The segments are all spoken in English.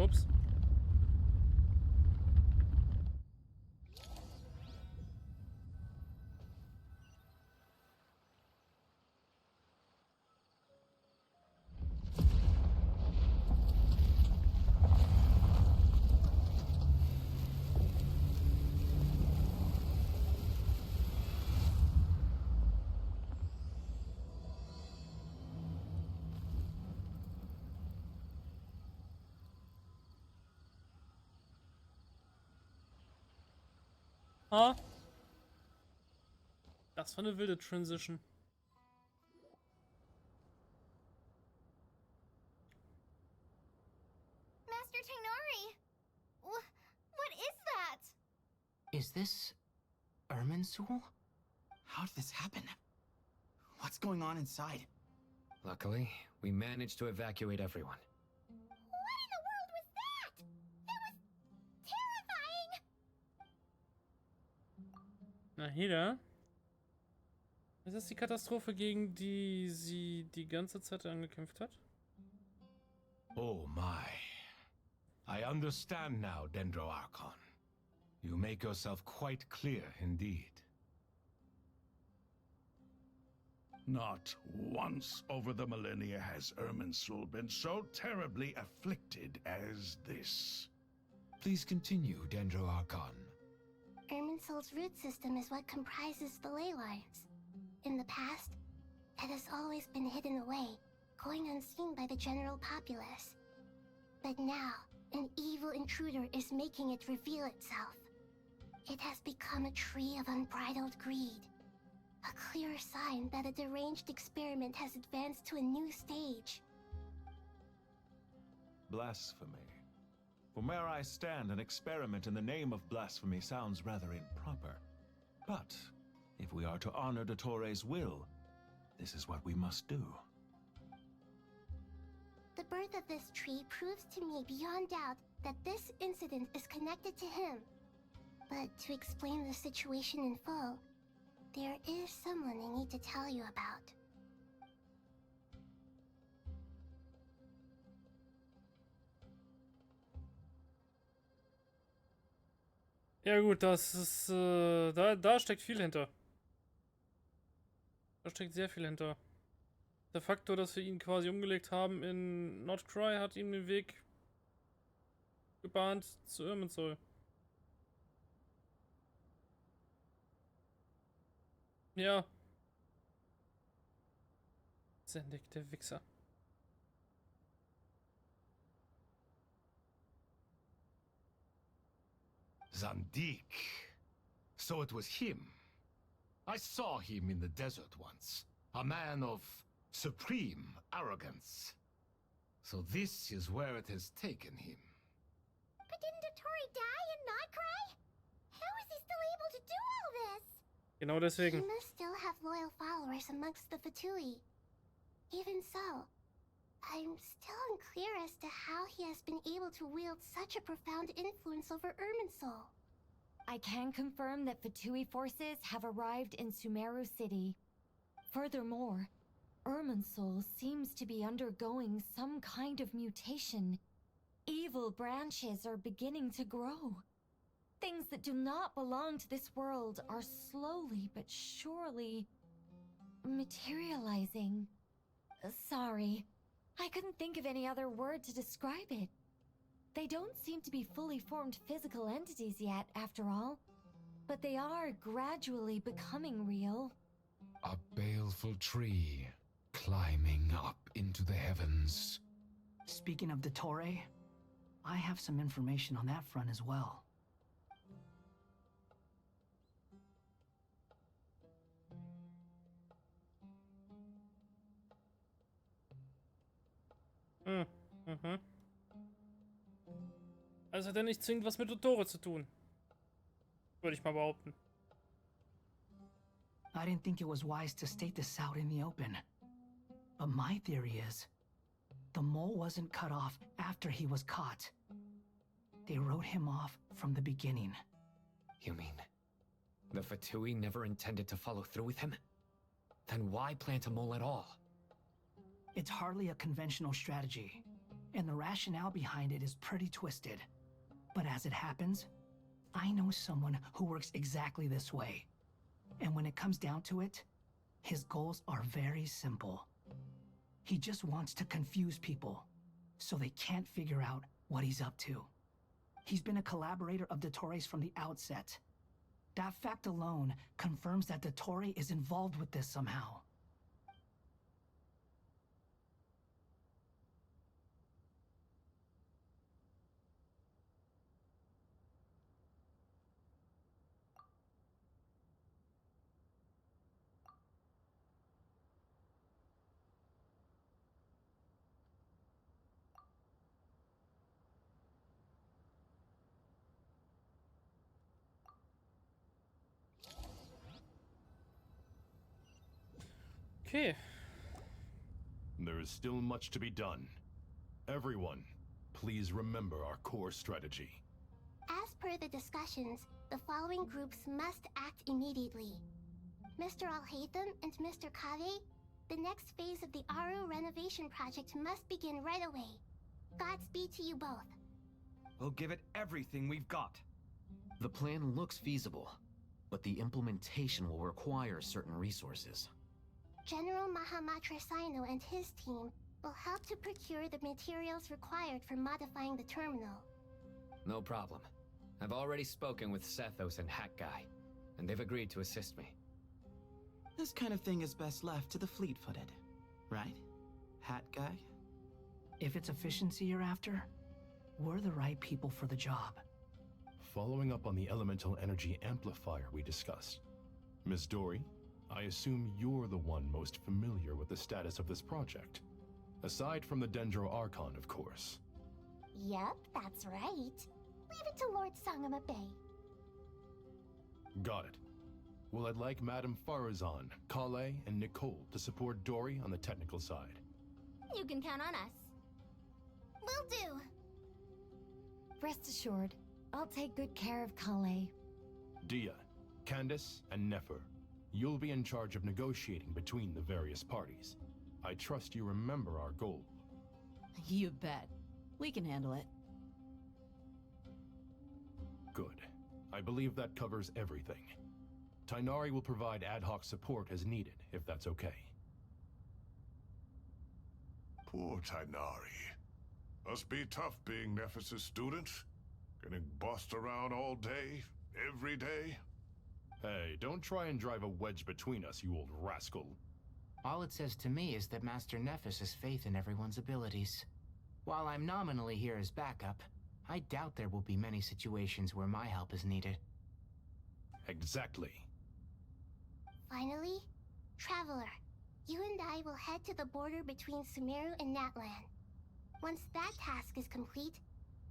Ups. Ah. Das war eine wilde Transition. Master Tainari! What is that? Is this Irminsul? How did this happen? What's going on inside? Luckily, we managed to evacuate everyone. What in the world was that? That was terrifying! Na, hier. Ist das die Katastrophe, gegen die sie die ganze Zeit angekämpft hat? Oh my. I understand now, Dendroarchon. You make yourself quite clear indeed. Not once over the millennia has Irminsul been so terribly afflicted as this. Please continue, Dendroarchon. Irminsul's root system is what comprises the ley lines. In the past, it has always been hidden away, going unseen by the general populace. But now, an evil intruder is making it reveal itself. It has become a tree of unbridled greed. A clear sign that a deranged experiment has advanced to a new stage. Blasphemy. From where I stand, an experiment in the name of blasphemy sounds rather improper. But if we are to honor Dottores' will, this is what we must do. The birth of this tree proves to me beyond doubt that this incident is connected to him. But to explain the situation in full, there is someone I need to tell you about. Ja gut, das ist, da steckt viel hinter. Da steckt sehr viel hinter. Der Faktor, dass wir ihn quasi umgelegt haben in Not Cry, hat ihm den Weg gebahnt zu Irminsul. Ja. Sendig, der Wichser. Zandik. So it was him. I saw him in the desert once. A man of supreme arrogance. So this is where it has taken him. But didn't Dottori die and not cry? How is he still able to do all this? Genau deswegen. He must still have loyal followers amongst the Fatui. Even so, I'm still unclear as to how he has been able to wield such a profound influence over Irminsul. I can confirm that Fatui forces have arrived in Sumeru City. Furthermore, Irminsul seems to be undergoing some kind of mutation. Evil branches are beginning to grow. Things that do not belong to this world are slowly but surely materializing. Sorry, I couldn't think of any other word to describe it. They don't seem to be fully formed physical entities yet, after all, but they are gradually becoming real. A baleful tree climbing up into the heavens. Speaking of Dottore, I have some information on that front as well. Also hat er nicht zwingend was mit Dottore zu tun. Würde ich mal behaupten. I didn't think it was wise to state this out in the open. But my theory is, the mole wasn't cut off after he was caught. They wrote him off from the beginning. You mean, the Fatui never intended to follow through with him? Then why plant a mole at all? It's hardly a conventional strategy. and the rationale behind it is pretty twisted. But as it happens, I know someone who works exactly this way. And when it comes down to it, his goals are very simple. He just wants to confuse people, so they can't figure out what he's up to. He's been a collaborator of Dottore from the outset. That fact alone confirms that Dottore is involved with this somehow. Okay. There is still much to be done. Everyone, please remember our core strategy. As per the discussions, the following groups must act immediately. Mr. Alhaitham and Mr. Kave, the next phase of the Aru renovation project must begin right away. Godspeed to you both. We'll give it everything we've got. The plan looks feasible, but the implementation will require certain resources. General Mahamatra Sino and his team will help to procure the materials required for modifying the terminal. No problem. I've already spoken with Sethos and Hat Guy, and they've agreed to assist me. This kind of thing is best left to the fleet-footed, right? Hat Guy? If it's efficiency you're after, we're the right people for the job. Following up on the elemental energy amplifier we discussed, Ms. Dory, I assume you're the one most familiar with the status of this project. Aside from the Dendro Archon, of course. Yep, that's right. Leave it to Lord Sangama Bay. Got it. Well, I'd like Madame Farazan, Kale, and Nicole to support Dory on the technical side. You can count on us. Will do. Rest assured, I'll take good care of Kale. Dia, Candace, and Nefer, you'll be in charge of negotiating between the various parties. I trust you remember our goal. You bet. We can handle it. Good. I believe that covers everything. Tainari will provide ad hoc support as needed, if that's okay. Poor Tainari. Must be tough being Nephis' student. Getting bossed around all day, every day. Hey, don't try and drive a wedge between us, you old rascal. All it says to me is that Master Nephis has faith in everyone's abilities. While I'm nominally here as backup, I doubt there will be many situations where my help is needed. Exactly. Finally, Traveler, you and I will head to the border between Sumeru and Natlan. Once that task is complete,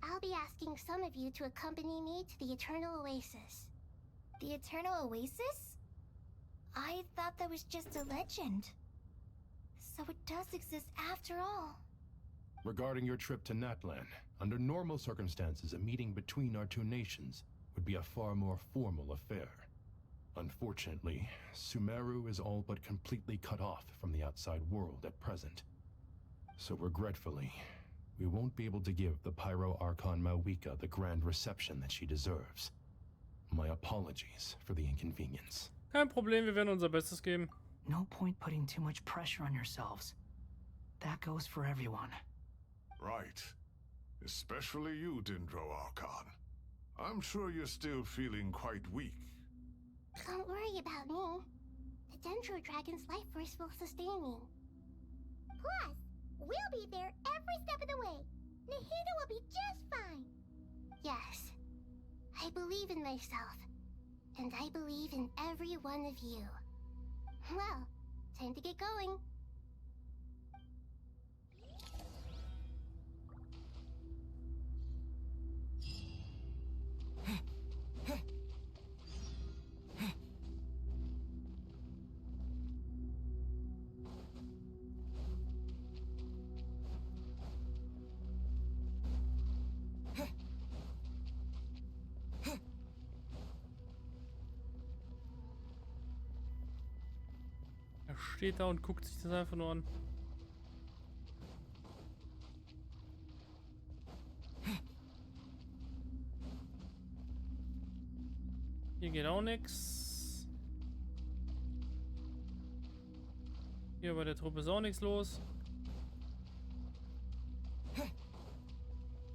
I'll be asking some of you to accompany me to the Eternal Oasis. The Eternal Oasis? I thought that was just a legend. So it does exist after all. Regarding your trip to Natlan, under normal circumstances, a meeting between our two nations would be a far more formal affair. Unfortunately, Sumeru is all but completely cut off from the outside world at present. So regretfully, we won't be able to give the Pyro Archon Mawika the grand reception that she deserves. My apologies for the inconvenience. Kein Problem, wir werden unser Bestes geben. No point putting too much pressure on yourselves. That goes for everyone. Right. Especially you, Dendro Archon. I'm sure you're still feeling quite weak. Don't worry about me. The Dendro Dragon's life force will sustain me. Plus, we'll be there every step of the way. Nahida will be just fine. Yes. I believe in myself. And I believe in every one of you. Well, time to get going. Er steht da und guckt sich das einfach nur an. Hier geht auch nichts. Hier bei der Truppe ist auch nichts los.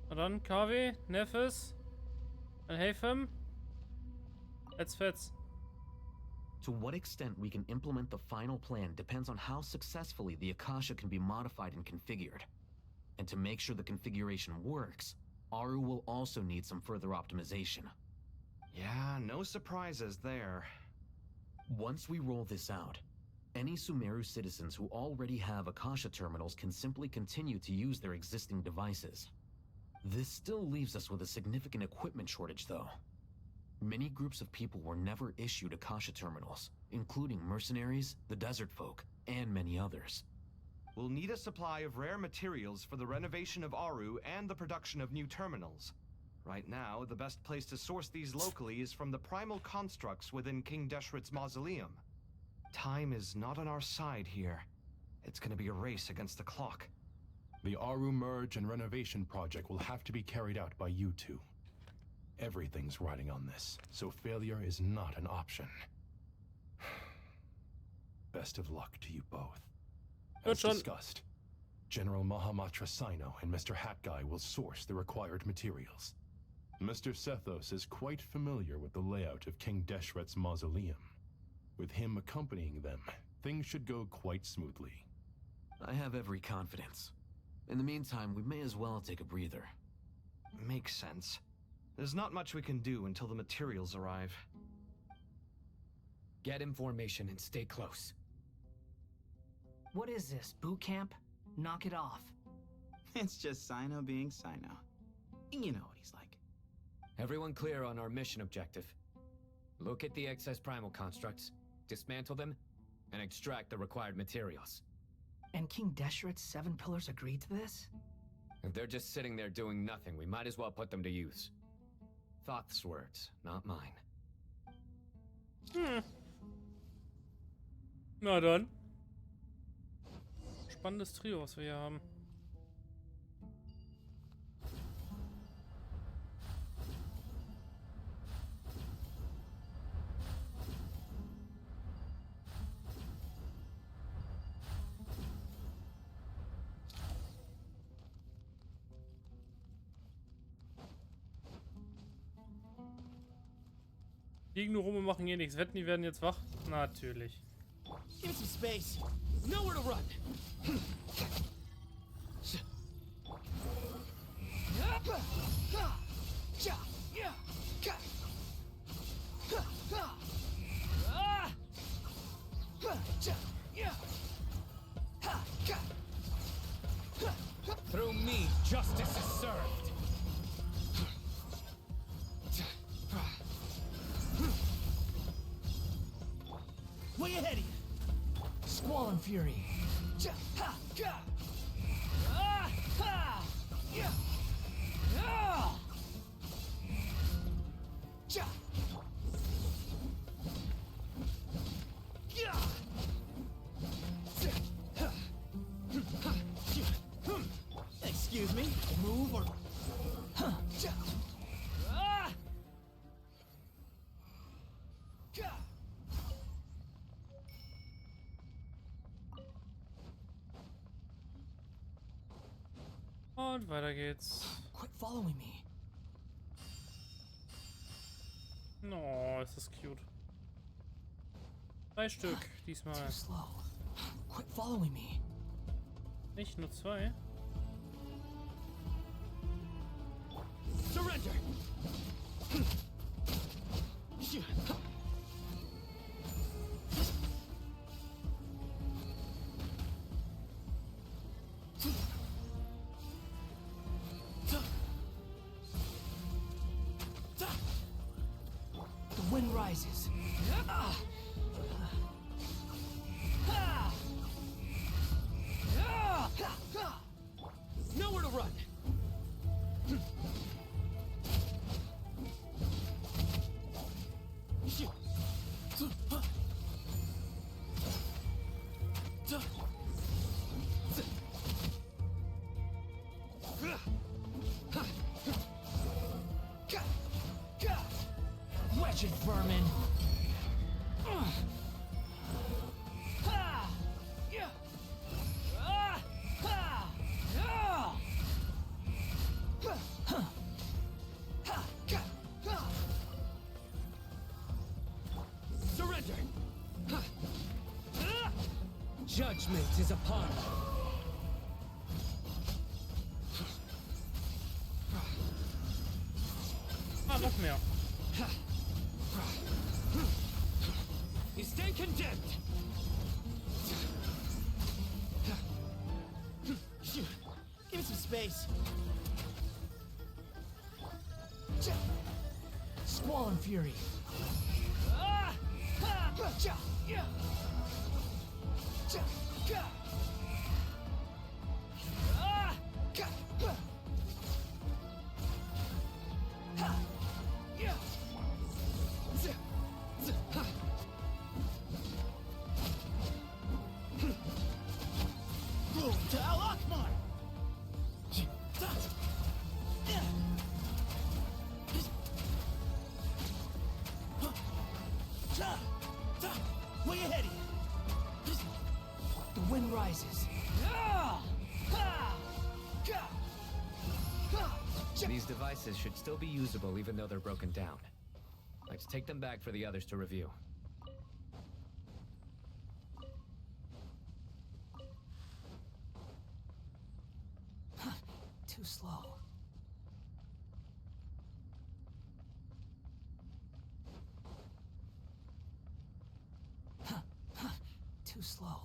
Na dann, KW, Nefes. Dann helfen. Let's fetz. To what extent we can implement the final plan depends on how successfully the Akasha can be modified and configured. And to make sure the configuration works, Aru will also need some further optimization. Yeah, no surprises there. Once we roll this out, any Sumeru citizens who already have Akasha terminals can simply continue to use their existing devices. This still leaves us with a significant equipment shortage, though. Many groups of people were never issued Akasha terminals, including mercenaries, the desert folk, and many others. We'll need a supply of rare materials for the renovation of Aru and the production of new terminals. Right now, the best place to source these locally is from the primal constructs within King Deshret's mausoleum. Time is not on our side here. It's gonna be a race against the clock. The Aru merge and renovation project will have to be carried out by you two. Everything's riding on this, so failure is not an option. Best of luck to you both. As discussed, General Mahamatra Sino and Mr. Hat Guy will source the required materials. Mr. Sethos is quite familiar with the layout of King Deshret's mausoleum. With him accompanying them, things should go quite smoothly. I have every confidence. In the meantime, we may as well take a breather. Makes sense. There's not much we can do until the materials arrive. Get in formation and stay close. What is this, boot camp? Knock it off. It's just Sino being Sino. You know what he's like. Everyone clear on our mission objective. Look at the excess primal constructs, dismantle them, and extract the required materials. And King Deshret's 7 pillars agreed to this? If they're just sitting there doing nothing, we might as well put them to use. Thoth's words, not mine. Na dann. Spannendes Trio, was wir hier haben. Liegen nur rum und machen hier nichts. Wetten, die werden jetzt wach? Natürlich. Give me some space. Nowhere to run. Through me, justice is served. Way ahead of you. Squall and Fury. Excuse me, move or... Und weiter geht's. Quit following me. Oh, ist das cute. 3 Stück diesmal. Too slow. Quit following me. Nicht nur 2. Surrender. The wind rises. Nowhere to run. Wait. wretched vermin! Surrender! Judgment is upon you. Ah, noch mehr. You stand condemned! Give me some space. Squall and fury. To Al Akbar! Way ahead of you! The wind rises. These devices should still be usable even though they're broken down. Let's take them back for the others to review. Too slow. Too slow.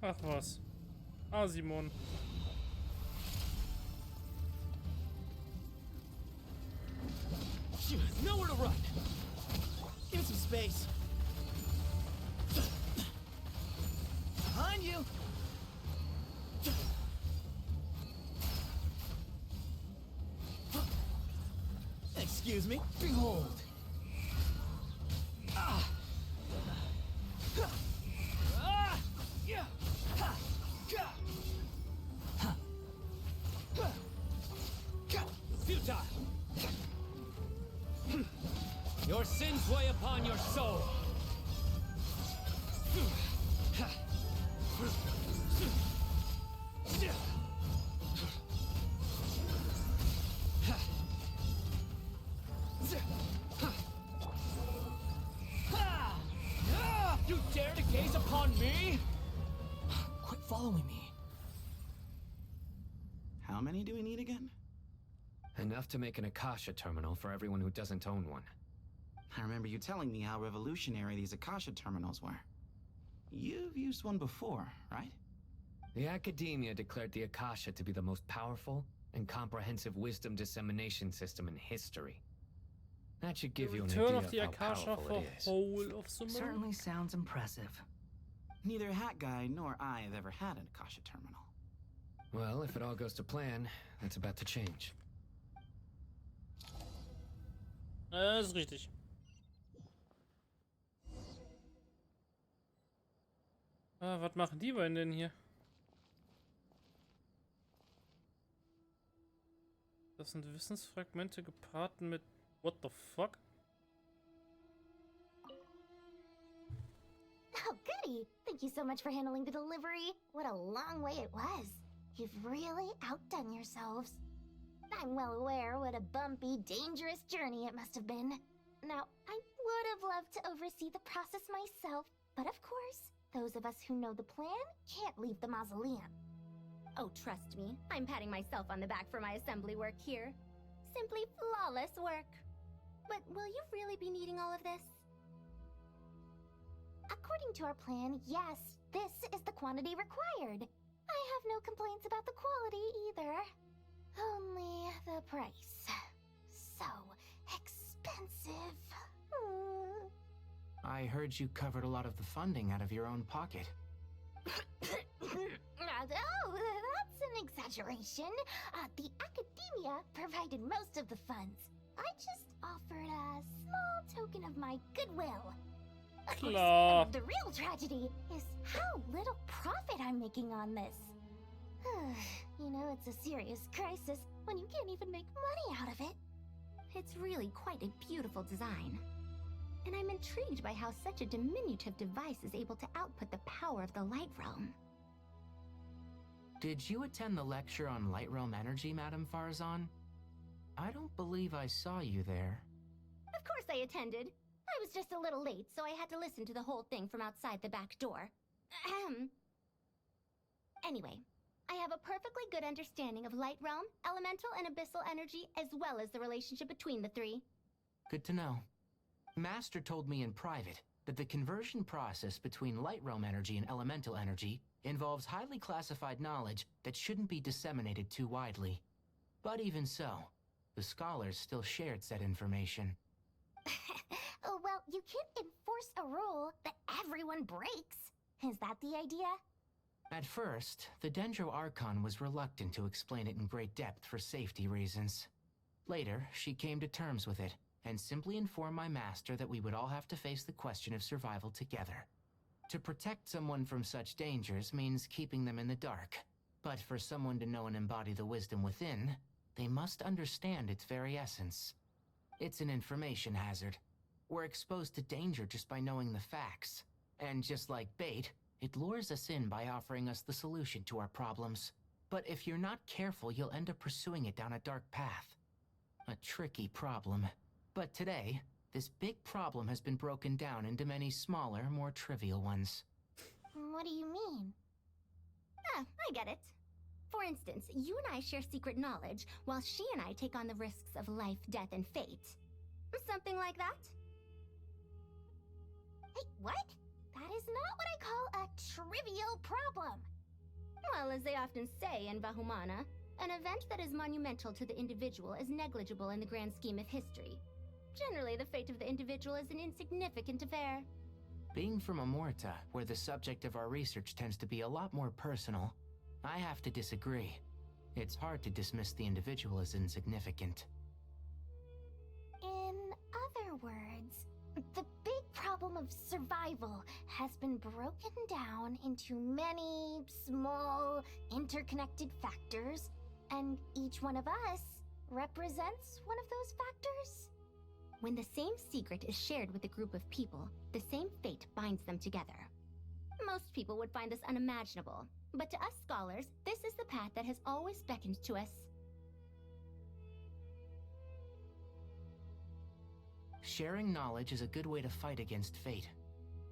Ach was. Ah, Simon. Nowhere to run! Give me some space. Behind you! Excuse me. Behold! Futile! Your sins weigh upon your soul! You dare to gaze upon me? Quit following me. How many do we need again? Enough to make an Akasha terminal for everyone who doesn't own one. I remember you telling me how revolutionary these Akasha terminals were. You've used one before, right? The Academia declared the Akasha to be the most powerful and comprehensive wisdom dissemination system in history. That should give you an Return idea of the of how Akasha powerful for it is. whole of the moon. Certainly sounds impressive. Neither Hat Guy nor I have ever had an Akasha terminal. Well, if it all goes to plan, that's about to change. Ist richtig. Ah, was machen die beiden denn hier? Das sind Wissensfragmente gepaart mit... What the fuck? Oh, goody! Thank you so much for handling the delivery. What a long way it was. You've really outdone yourselves. I'm well aware what a bumpy, dangerous journey it must have been. Now, I would have loved to oversee the process myself, but of course, those of us who know the plan can't leave the mausoleum. Oh, trust me, I'm patting myself on the back for my assembly work here. Simply flawless work. But will you really be needing all of this? According to our plan, yes, this is the quantity required. I have no complaints about the quality either. Only the price. So expensive. I heard you covered a lot of the funding out of your own pocket. Oh, that's an exaggeration. The academia provided most of the funds. I just offered a small token of my goodwill. Of course, the real tragedy is how little profit I'm making on this. You know, it's a serious crisis when you can't even make money out of it. It's really quite a beautiful design. And I'm intrigued by how such a diminutive device is able to output the power of the Light Realm. Did you attend the lecture on Light Realm energy, Madame Farzan? I don't believe I saw you there. Of course I attended. I was just a little late, so I had to listen to the whole thing from outside the back door. Ahem. Anyway, I have a perfectly good understanding of Light Realm, elemental and abyssal energy, as well as the relationship between the three. Good to know. Master told me in private that the conversion process between Light Realm energy and elemental energy involves highly classified knowledge that shouldn't be disseminated too widely. But even so, the scholars still shared said information. Oh, well, you can't enforce a rule that everyone breaks. Is that the idea? At first, the Dendro Archon was reluctant to explain it in great depth for safety reasons. Later, she came to terms with it, and simply informed my master that we would all have to face the question of survival together. To protect someone from such dangers means keeping them in the dark. But for someone to know and embody the wisdom within, they must understand its very essence. It's an information hazard. We're exposed to danger just by knowing the facts. And just like bait, it lures us in by offering us the solution to our problems. But if you're not careful, you'll end up pursuing it down a dark path. A tricky problem. But today, this big problem has been broken down into many smaller, more trivial ones. What do you mean? I get it. For instance, you and I share secret knowledge, while she and I take on the risks of life, death, and fate. Something like that? Hey, what? That is not what I call a trivial problem. Well, as they often say in Vahumana, an event that is monumental to the individual is negligible in the grand scheme of history. Generally, the fate of the individual is an insignificant affair. Being from Amorta, where the subject of our research tends to be a lot more personal, I have to disagree. It's hard to dismiss the individual as insignificant. In other words, the big problem of survival has been broken down into many small, interconnected factors, and each one of us represents one of those factors. When the same secret is shared with a group of people, the same fate binds them together. Most people would find this unimaginable, but to us scholars, this is the path that has always beckoned to us. Sharing knowledge is a good way to fight against fate.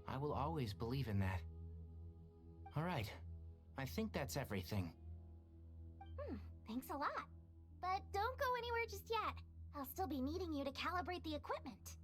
I will always believe in that. All right, I think that's everything. Thanks a lot. But don't go anywhere just yet. I'll still be needing you to calibrate the equipment.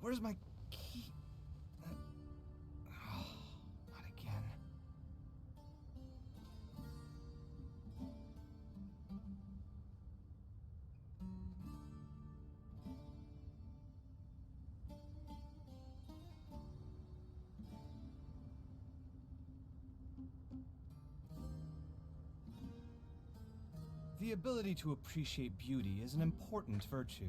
Where's my key? Not again. The ability to appreciate beauty is an important virtue.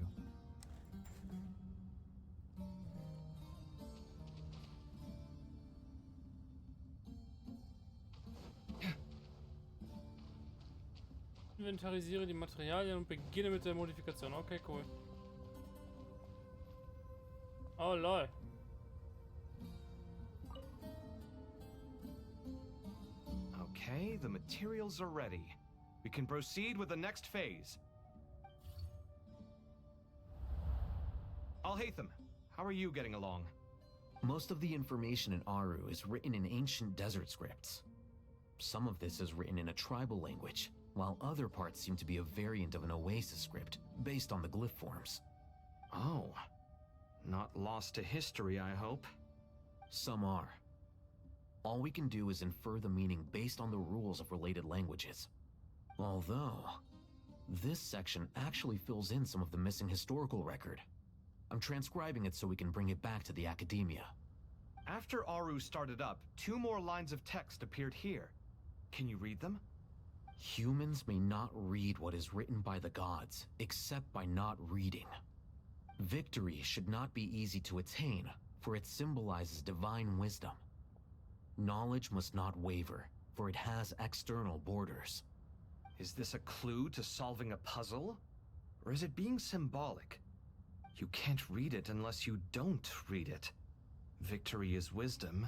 Inventarisiere die Materialien und beginne mit der Modifikation. Okay, cool. Oh, lol. Okay, the materials are ready. We can proceed with the next phase. Alhaitham, how are you getting along? Most of the information in Aru is written in ancient desert scripts. Some of this is written in a tribal language, while other parts seem to be a variant of an Oasis script based on the glyph forms. Oh. Not lost to history, I hope. Some are. All we can do is infer the meaning based on the rules of related languages. Although, this section actually fills in some of the missing historical record. I'm transcribing it so we can bring it back to the academia. After Aru started up, 2 more lines of text appeared here. Can you read them? Humans may not read what is written by the gods, except by not reading. Victory should not be easy to attain, for it symbolizes divine wisdom. Knowledge must not waver, for it has external borders. Is this a clue to solving a puzzle? Or is it being symbolic? You can't read it unless you don't read it. Victory is wisdom.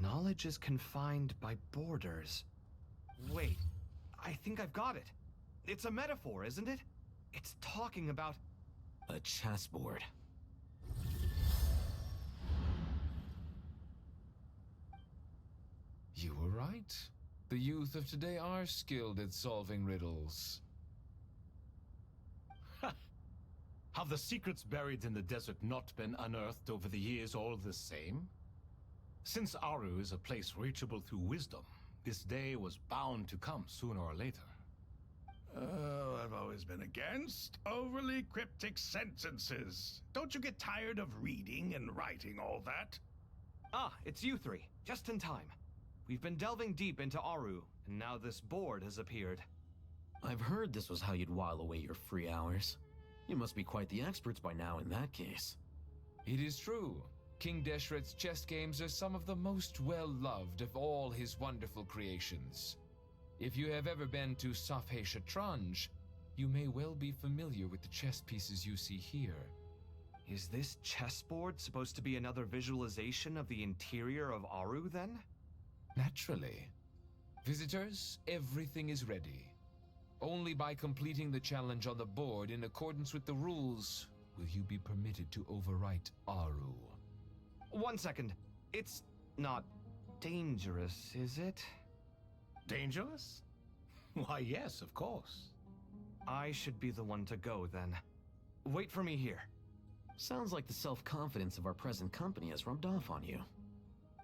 Knowledge is confined by borders. Wait, I think I've got it. It's a metaphor, isn't it? It's talking about... a chessboard. You were right. The youth of today are skilled at solving riddles. Have the secrets buried in the desert not been unearthed over the years all the same? Since Aru is a place reachable through wisdom, this day was bound to come sooner or later. Oh, I've always been against overly cryptic sentences. Don't you get tired of reading and writing all that? Ah, it's you 3. Just in time. We've been delving deep into Aru, and now this board has appeared. I've heard this was how you'd while away your free hours. You must be quite the experts by now in that case. It is true. King Deshret's chess games are some of the most well-loved of all his wonderful creations. If you have ever been to Safhe Shatranj, you may well be familiar with the chess pieces you see here. Is this chessboard supposed to be another visualization of the interior of Aru, then? Naturally. Visitors, everything is ready. Only by completing the challenge on the board in accordance with the rules will you be permitted to overwrite Aru. 1 second. It's not dangerous, is it? Dangerous? Why, yes, of course. I should be the one to go, then. Wait for me here. Sounds like the self-confidence of our present company has rubbed off on you.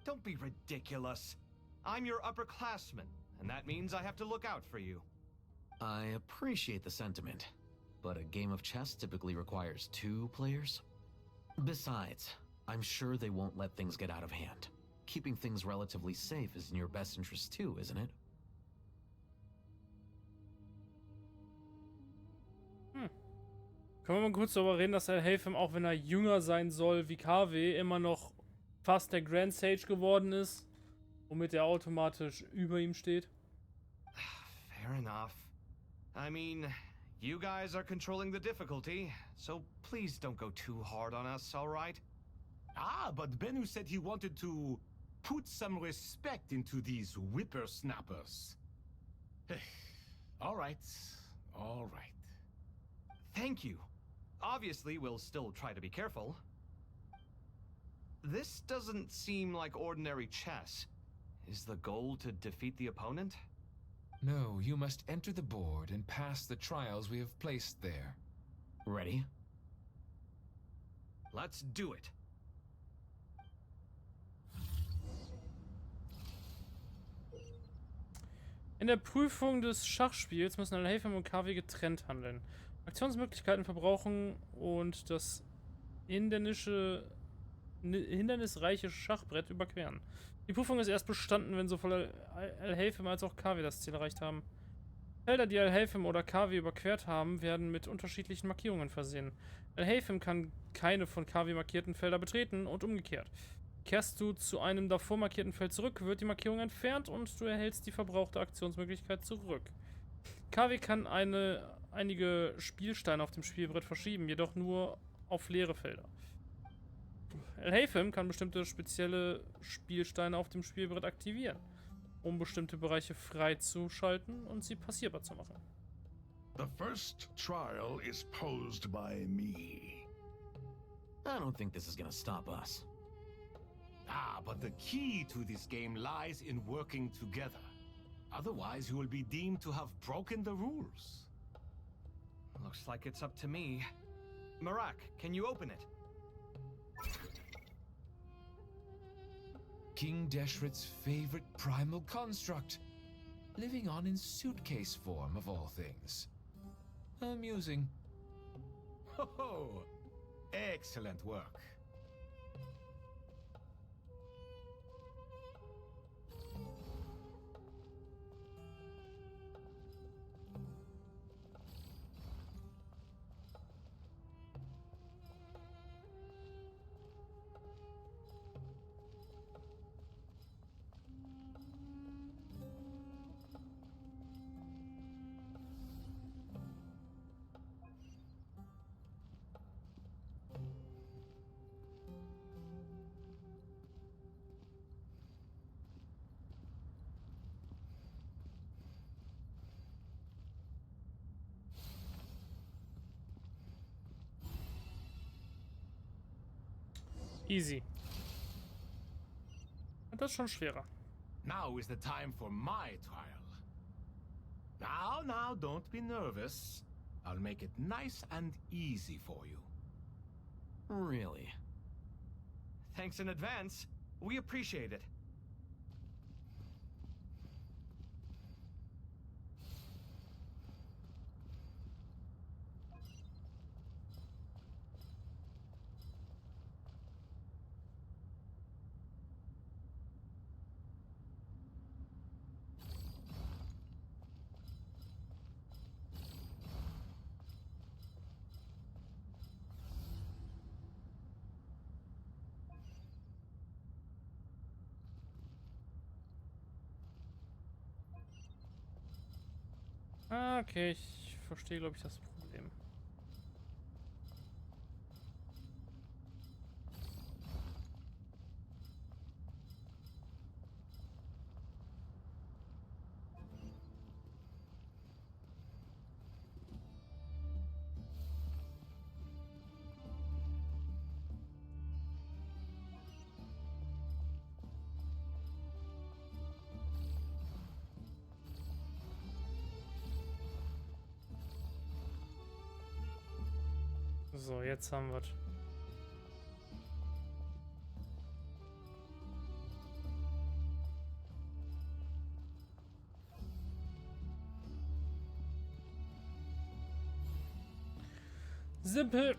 Don't be ridiculous. I'm your upperclassman, and that means I have to look out for you. I appreciate the sentiment, but a game of chess typically requires 2 players. Besides, I'm sure they won't let things get out of hand. Keeping things relatively safe is in your best interest too, isn't it? Können wir mal kurz darüber reden, dass Helfem, auch wenn er jünger sein soll wie KW, immer noch fast der Grand Sage geworden ist, womit er automatisch über ihm steht? Fair enough. I mean, you guys are controlling the difficulty, so please don't go too hard on us, all right? Ah, but Bennu said he wanted to put some respect into these whippersnappers. All right, all right. Thank you. Obviously, we'll still try to be careful. This doesn't seem like ordinary chess. Is the goal to defeat the opponent? No, you must enter the board and pass the trials we have placed there. Ready? Let's do it. In der Prüfung des Schachspiels müssen Helfem und KW getrennt handeln. Aktionsmöglichkeiten verbrauchen und das hindernisreiche Schachbrett überqueren. Die Prüfung ist erst bestanden, wenn sowohl Helfem als auch KW das Ziel erreicht haben. Felder, die Helfem oder KW überquert haben, werden mit unterschiedlichen Markierungen versehen. Helfem kann keine von KW markierten Felder betreten und umgekehrt. Kehrst du zu einem davor markierten Feld zurück, wird die Markierung entfernt und du erhältst die verbrauchte Aktionsmöglichkeit zurück. KW kann einige Spielsteine auf dem Spielbrett verschieben, jedoch nur auf leere Felder. Helfem kann bestimmte spezielle Spielsteine auf dem Spielbrett aktivieren, um bestimmte Bereiche freizuschalten und sie passierbar zu machen. The first trial is posed by me. I don't think this is gonna stop us. Ah, but the key to this game lies in working together. Otherwise, you will be deemed to have broken the rules. Looks like it's up to me. Marak, can you open it? King Deshret's favorite primal construct. Living on in suitcase form, of all things. Amusing. Ho ho! Excellent work. Easy. Das ist schon schwerer. Now is the time for my trial. Now, don't be nervous. I'll make it nice and easy for you. Really? Thanks in advance. We appreciate it. Okay, ich verstehe, glaube ich, das Problem. So, jetzt haben wir es. Simpel.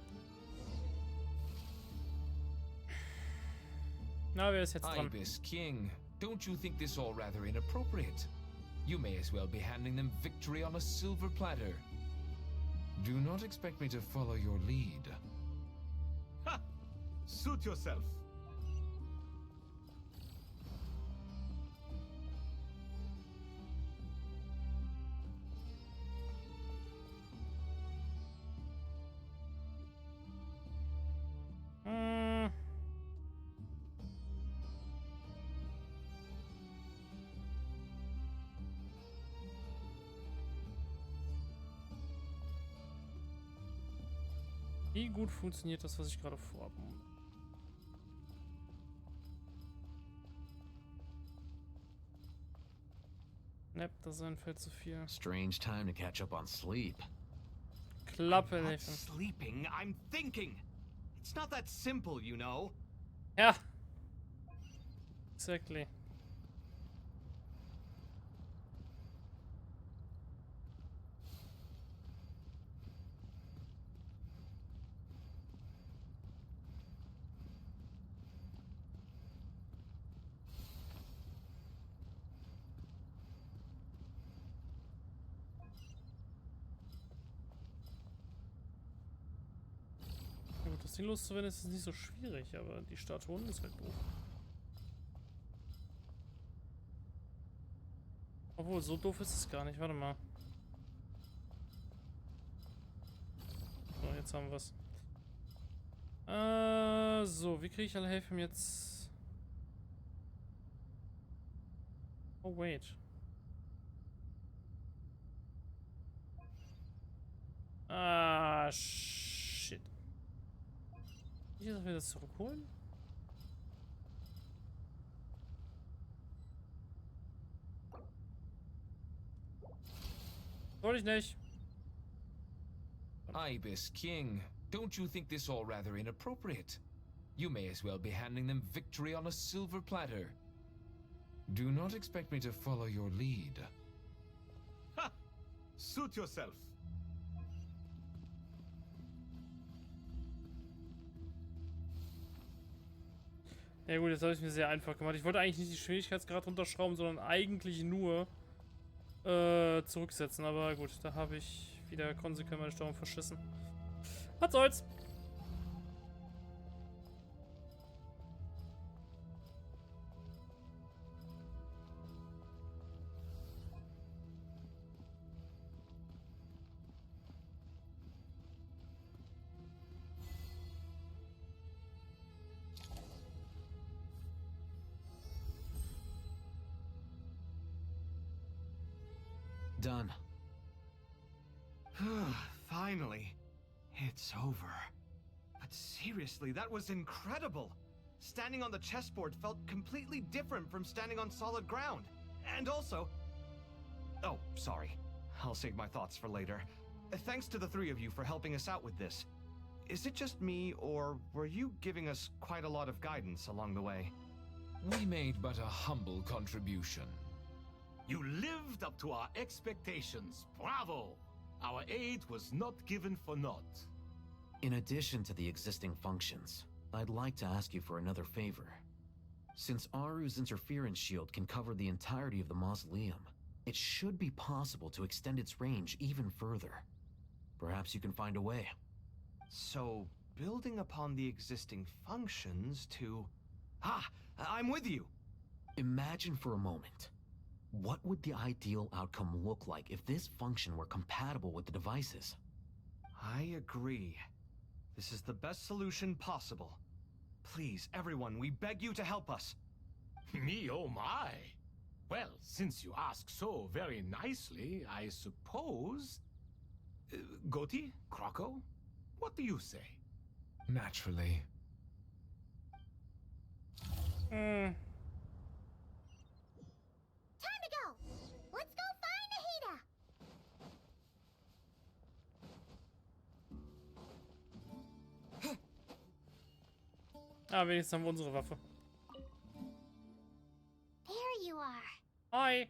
Na, wer ist jetzt dran? Ibis King, don't you think this all rather inappropriate? You may as well be handing them victory on a silver platter. Do not expect me to follow your lead. Ha! Suit yourself. Wie gut funktioniert das, was ich gerade vorhabe? Ne, das ist ein Feld zu viel. Strange time to catch up on sleep. Klappe, I'm not Nathan. sleeping, I'm thinking. It's not that simple, you know. Ja. Exactly. Das Ding loszuwerden ist nicht so schwierig, aber die Statuen ist halt doof. Obwohl, so doof ist es gar nicht. Warte mal. So, jetzt haben wir es. So, wie kriege ich alle Helfen jetzt? Oh, wait. Ah, shit. Ich jetzt wieder zurückholen? Soll ich nicht. Ibis King, don't you think this all rather inappropriate? You may as well be handing them victory on a silver platter. Do not expect me to follow your lead. Ha! Suit yourself. Ja gut, jetzt habe ich mir sehr einfach gemacht. Ich wollte eigentlich nicht die Schwierigkeitsgrad runterschrauben, sondern eigentlich nur zurücksetzen. Aber gut, da habe ich wieder konsequent meine Steuerung verschissen. Was soll's? Done. Finally. It's over. But seriously, that was incredible. Standing on the chessboard felt completely different from standing on solid ground. And also... Oh, sorry. I'll save my thoughts for later. Thanks to the three of you for helping us out with this. Is it just me, or were you giving us quite a lot of guidance along the way? We made but a humble contribution. You lived up to our expectations. Bravo! Our aid was not given for naught. In addition to the existing functions, I'd like to ask you for another favor. Since Aru's interference shield can cover the entirety of the mausoleum, it should be possible to extend its range even further. Perhaps you can find a way. So, building upon the existing functions to... Ah! I'm with you! Imagine for a moment. What would the ideal outcome look like if this function were compatible with the devices? I agree. This is the best solution possible. Please, everyone, we beg you to help us. Me, oh my! Well, since you ask so very nicely, I suppose... Goti? Kroko? What do you say? Naturally. Time to go! Let's go find Nahida! Ah, wenigstens haben wir unsere Waffe. There you are. Hi.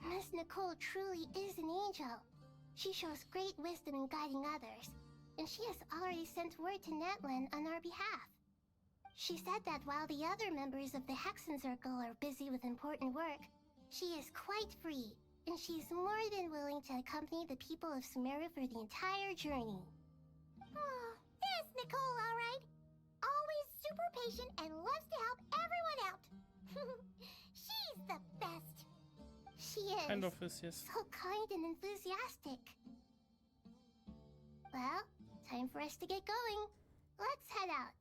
Miss Nicole truly is an angel. She shows great wisdom in guiding others, and she has already sent word to Netland on our behalf. She said that while the other members of the Hexen Circle are busy with important work, she is quite free, and she is more than willing to accompany the people of Sumeru for the entire journey. Oh, there's Nicole, all right. Always super patient and loves to help everyone out. She's the best. She is. Kind of is, yes. So kind and enthusiastic. Well, time for us to get going. Let's head out.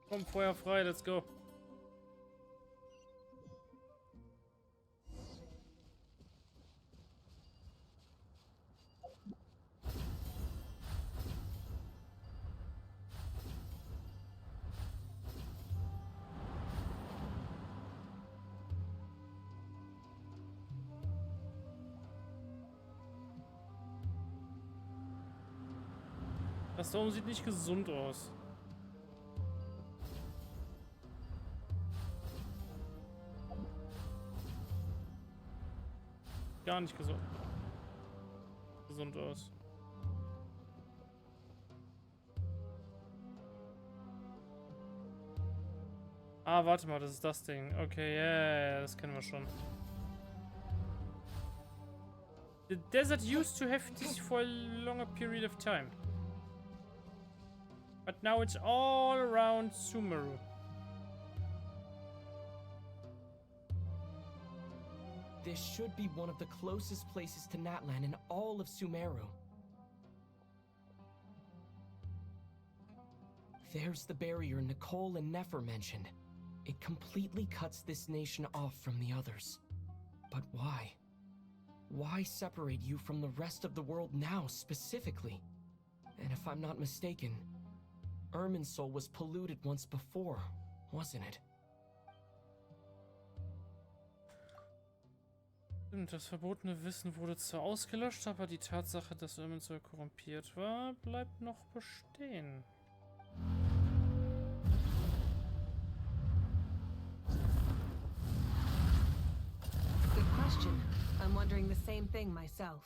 Komm, Feuer frei, let's go. Das da oben sieht nicht gesund aus. Gar nicht gesund aus. Ah, warte mal, das ist das Ding. Okay, ja, das kennen wir schon. The desert used to have this for a longer period of time. But now it's all around Sumeru. This should be one of the closest places to Natlan in all of Sumeru. There's the barrier Nicole and Nefer mentioned. It completely cuts this nation off from the others. But why? Why separate you from the rest of the world now, specifically? And if I'm not mistaken, Irminsul was polluted once before, wasn't it? Das verbotene Wissen wurde zwar ausgelöscht, aber die Tatsache, dass Irminsul korrumpiert war, bleibt noch bestehen. Good question. I'm wondering the same thing myself.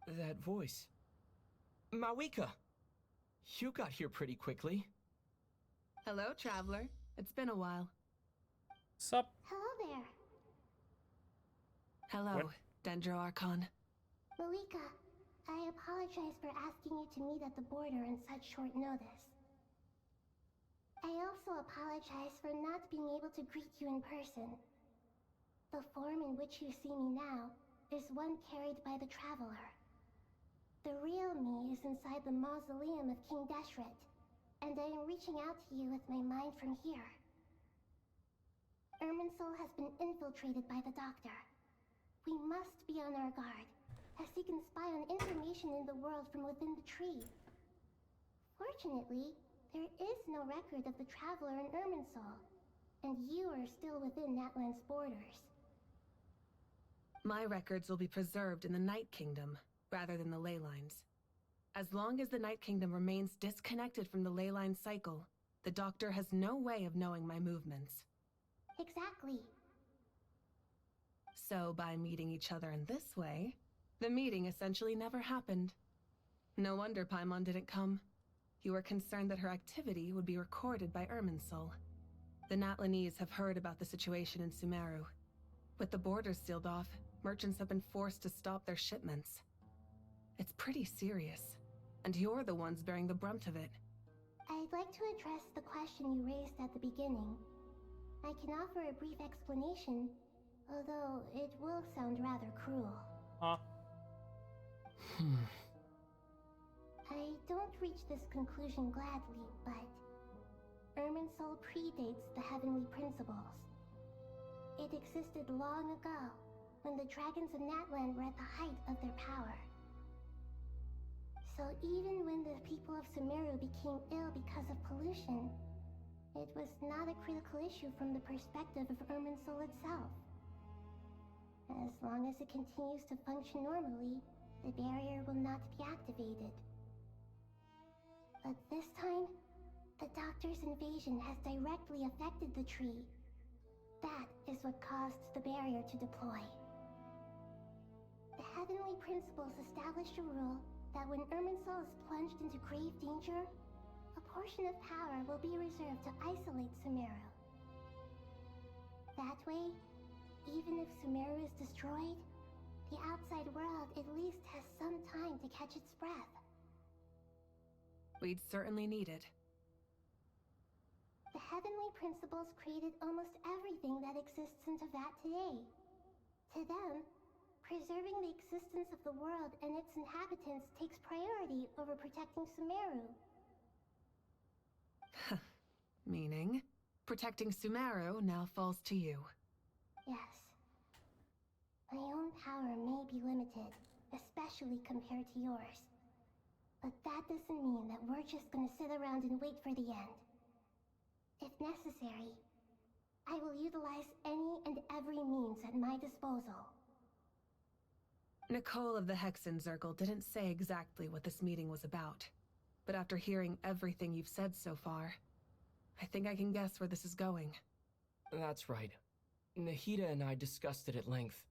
That voice. Mawika! You got here pretty quickly. Hello, traveler. It's been a while. Sup? Hello there. Hello, Dendro Archon. Malika, I apologize for asking you to meet at the border on such short notice. I also apologize for not being able to greet you in person. The form in which you see me now is one carried by the Traveler. The real me is inside the mausoleum of King Deshret, and I am reaching out to you with my mind from here. Irminsul has been infiltrated by the Doctor. We must be on our guard, as he can spy on information in the world from within the tree. Fortunately, there is no record of the Traveler in Irminsul, and you are still within Natlan's borders. My records will be preserved in the Night Kingdom, rather than the ley lines. As long as the Night Kingdom remains disconnected from the ley line cycle, the Doctor has no way of knowing my movements. Exactly. So by meeting each other in this way, the meeting essentially never happened. No wonder Paimon didn't come. You were concerned that her activity would be recorded by Irminsul. The Natlanese have heard about the situation in Sumeru. With the borders sealed off, merchants have been forced to stop their shipments. It's pretty serious, and you're the ones bearing the brunt of it. I'd like to address the question you raised at the beginning. I can offer a brief explanation, although it will sound rather cruel. I don't reach this conclusion gladly, but Irminsul predates the heavenly principles. It existed long ago, when the dragons of Natlan were at the height of their power. So even when the people of Sumeru became ill because of pollution, it was not a critical issue from the perspective of Irminsul itself. As long as it continues to function normally, the barrier will not be activated. But this time, the Doctor's invasion has directly affected the tree. That is what caused the barrier to deploy. The heavenly principles established a rule that when Irminsul is plunged into grave danger, a portion of power will be reserved to isolate Sumeru. That way, even if Sumeru is destroyed, the outside world at least has some time to catch its breath. We'd certainly need it. The heavenly principles created almost everything that exists in Teyvat today. To them, preserving the existence of the world and its inhabitants takes priority over protecting Sumeru. Meaning, protecting Sumeru now falls to you. Yes. My own power may be limited, especially compared to yours. But that doesn't mean that we're just gonna sit around and wait for the end. If necessary, I will utilize any and every means at my disposal. Nicole of the Hexen Circle didn't say exactly what this meeting was about. But after hearing everything you've said so far, I think I can guess where this is going. That's right. Nahida and I discussed it at length.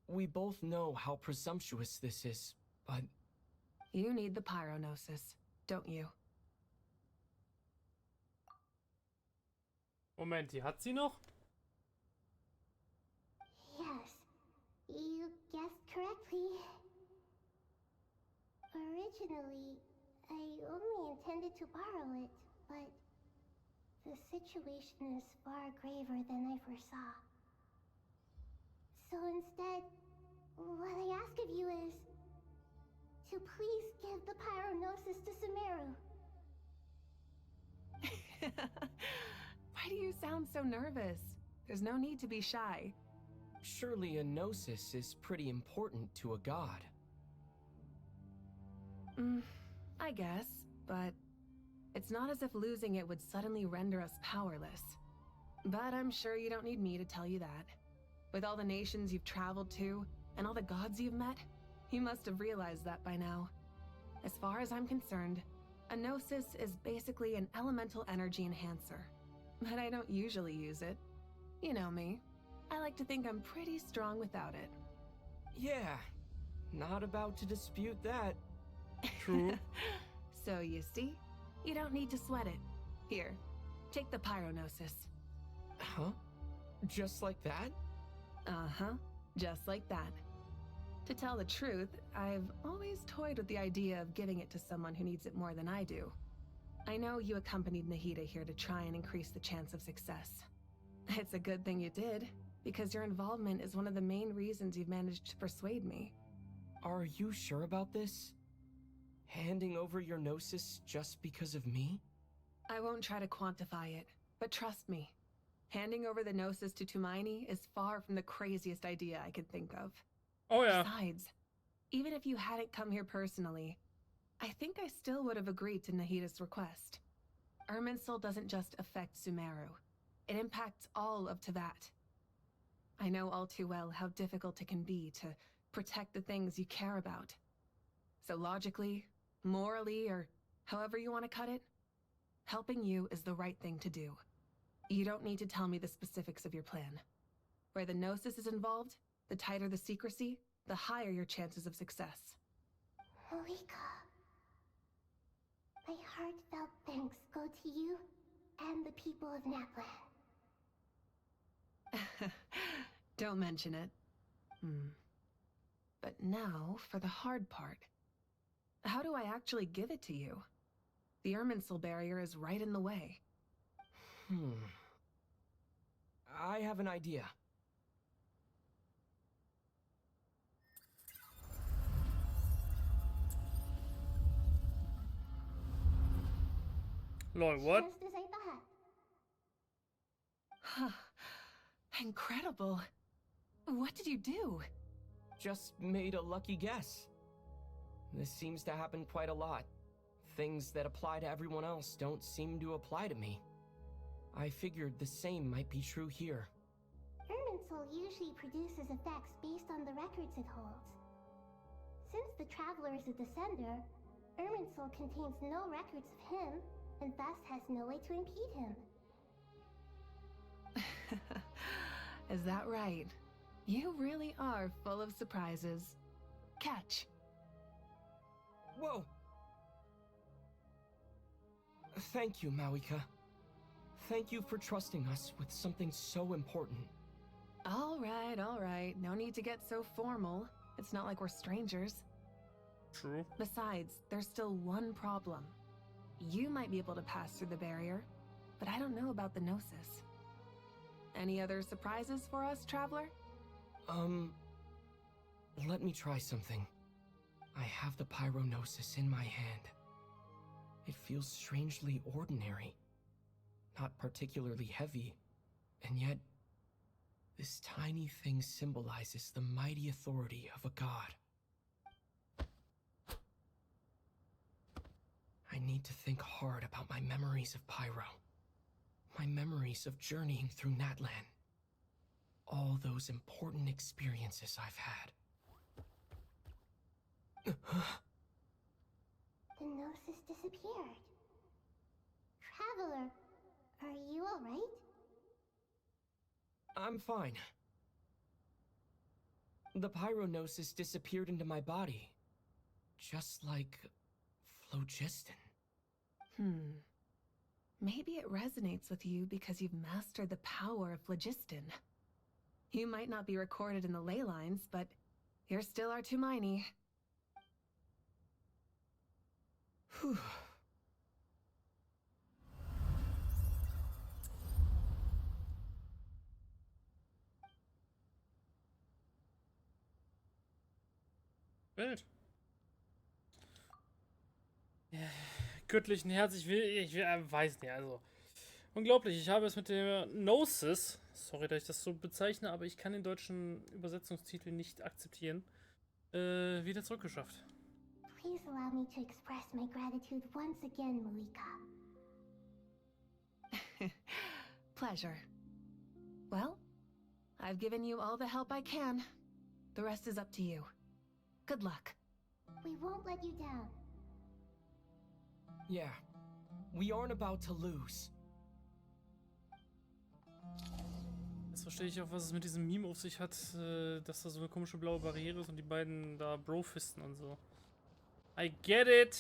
We both know how presumptuous this is, but... You need the pyronosis, don't you? Moment, die hat sie noch? Yes, you guessed correctly. Originally, I only intended to borrow it, but the situation is far graver than I foresaw. So instead, what I ask of you is to please give the pyronosis to Sumeru. Why do you sound so nervous? There's no need to be shy. Surely a gnosis is pretty important to a god. I guess, but it's not as if losing it would suddenly render us powerless. But I'm sure you don't need me to tell you that. With all the nations you've traveled to, and all the gods you've met, you must have realized that by now. As far as I'm concerned, a gnosis is basically an elemental energy enhancer. But I don't usually use it. You know me. I like to think I'm pretty strong without it. Yeah, not about to dispute that. True. So you see, you don't need to sweat it. Here, take the pyronosis. Huh? Just like that? Uh-huh, just like that. To tell the truth, I've always toyed with the idea of giving it to someone who needs it more than I do. I know you accompanied Nahida here to try and increase the chance of success. It's a good thing you did, because your involvement is one of the main reasons you've managed to persuade me. Are you sure about this? Handing over your gnosis just because of me? I won't try to quantify it, but trust me. Handing over the gnosis to Tumaini is far from the craziest idea I could think of. Oh yeah. Besides, even if you hadn't come here personally, I think I still would have agreed to Nahida's request. Irminsul doesn't just affect Sumeru. It impacts all of Teyvat. I know all too well how difficult it can be to protect the things you care about. So logically, morally, or however you want to cut it, helping you is the right thing to do. You don't need to tell me the specifics of your plan. Where the gnosis is involved, the tighter the secrecy, the higher your chances of success. Malika. My heartfelt thanks go to you and the people of Naplan. Don't mention it. But now, for the hard part. How do I actually give it to you? The Irminsul barrier is right in the way. I have an idea. Lol, what? Just as I thought. Incredible. What did you do? Just made a lucky guess. This seems to happen quite a lot. Things that apply to everyone else don't seem to apply to me. I figured the same might be true here. Irminsul usually produces effects based on the records it holds. Since the Traveler is a descender, Irminsul contains no records of him, and thus has no way to impede him. Is that right? You really are full of surprises. Catch. Whoa! Thank you, Mawika. Thank you for trusting us with something so important. All right. No need to get so formal. It's not like we're strangers. True. Besides, there's still one problem. You might be able to pass through the barrier, but I don't know about the Gnosis. Any other surprises for us, Traveler? Let me try something. I have the Pyronosis in my hand. It feels strangely ordinary. Not particularly heavy, and yet this tiny thing symbolizes the mighty authority of a god. I need to think hard about my memories of Pyro. My memories of journeying through Natlan. All those important experiences I've had. The Gnosis disappeared. Traveler, are you alright? I'm fine. The Pyronosis disappeared into my body. Just like phlogiston. Maybe it resonates with you because you've mastered the power of phlogiston. You might not be recorded in the ley lines, but you're still our Tumaini. Whew. Wild. Ja, göttlichen Herz, ich weiß nicht, also. Unglaublich, ich habe es mit der Gnosis, sorry, dass ich das so bezeichne, aber ich kann den deutschen Übersetzungstitel nicht akzeptieren, wieder zurückgeschafft. Please allow me to express my gratitude once again, Malika. Pleasure. Well, I've given you all the help I can. The rest is up to you. Good luck. We won't let you down. Yeah, we aren't about to lose. Jetzt verstehe ich auch, was es mit diesem Meme auf sich hat, dass da so eine komische blaue Barriere ist und die beiden da Brofisten und so. I get it!